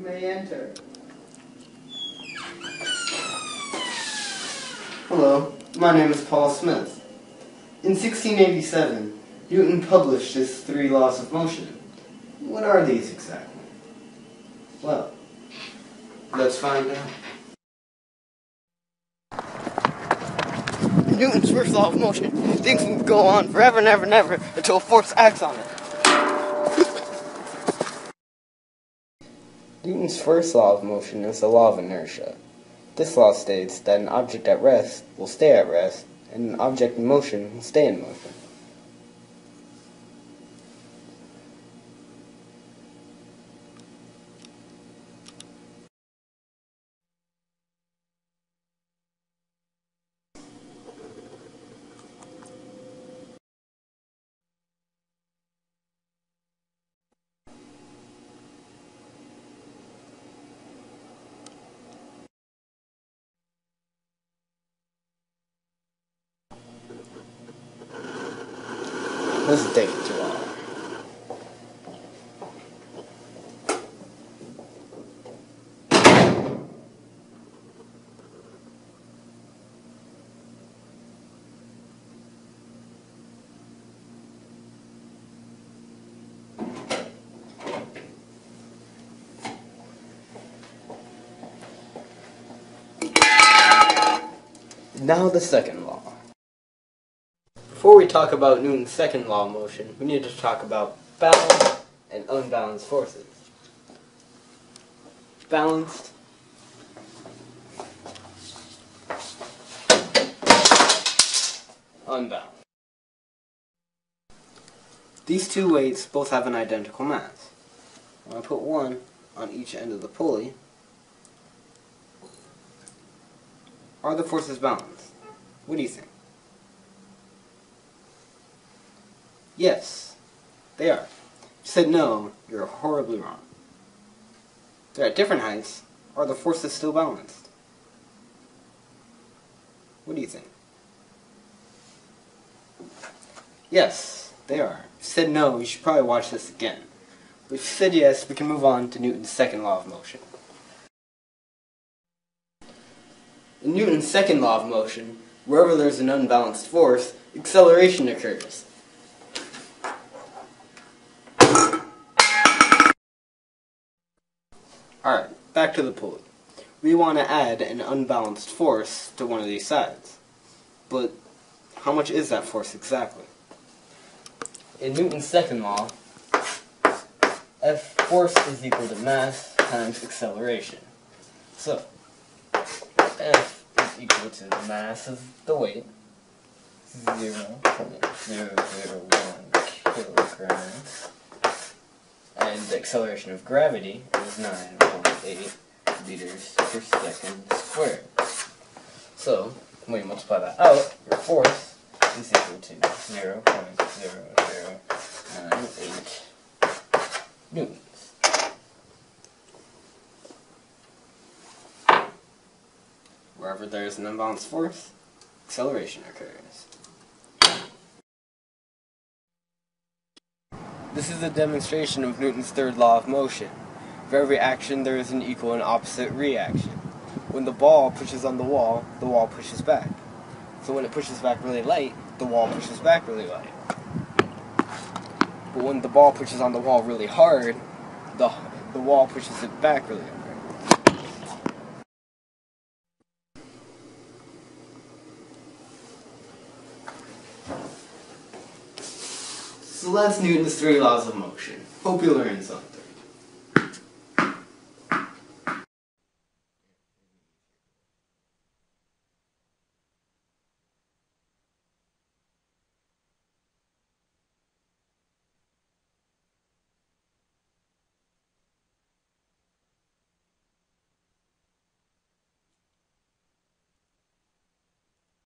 may enter. Hello, my name is Paul Smith. In 1687, Newton published his 3 laws of motion. What are these exactly? Well, let's find out. Newton's first law of motion. Things will go on forever and ever and ever until a force acts on it. Newton's first law of motion is the law of inertia. This law states that an object at rest will stay at rest, and an object in motion will stay in motion. This is taking too long. Now the second law. Before we talk about Newton's second law of motion, we need to talk about balanced and unbalanced forces. Balanced unbalanced. These two weights both have an identical mass. When I put one on each end of the pulley, are the forces balanced? What do you think? Yes, they are. If you said no, you're horribly wrong. They're at different heights. Are the forces still balanced? What do you think? Yes, they are. If you said no, you should probably watch this again. But if you said yes, we can move on to Newton's second law of motion. In Newton's second law of motion, wherever there's an unbalanced force, acceleration occurs. Alright, back to the pulley. We want to add an unbalanced force to one of these sides. But how much is that force exactly? In Newton's second law, force is equal to mass times acceleration. So, F is equal to the mass of the weight, 0.001 kilograms. And the acceleration of gravity is 9.8 meters per second squared. So, when you multiply that out, your force is equal to 0.0098 newtons. Wherever there is an unbalanced force, acceleration occurs. This is a demonstration of Newton's third law of motion. For every action, there is an equal and opposite reaction. When the ball pushes on the wall pushes back. So when it pushes back really light, the wall pushes back really light. But when the ball pushes on the wall really hard, the wall pushes it back really hard. So that's Newton's 3 laws of motion. Hope you learned something.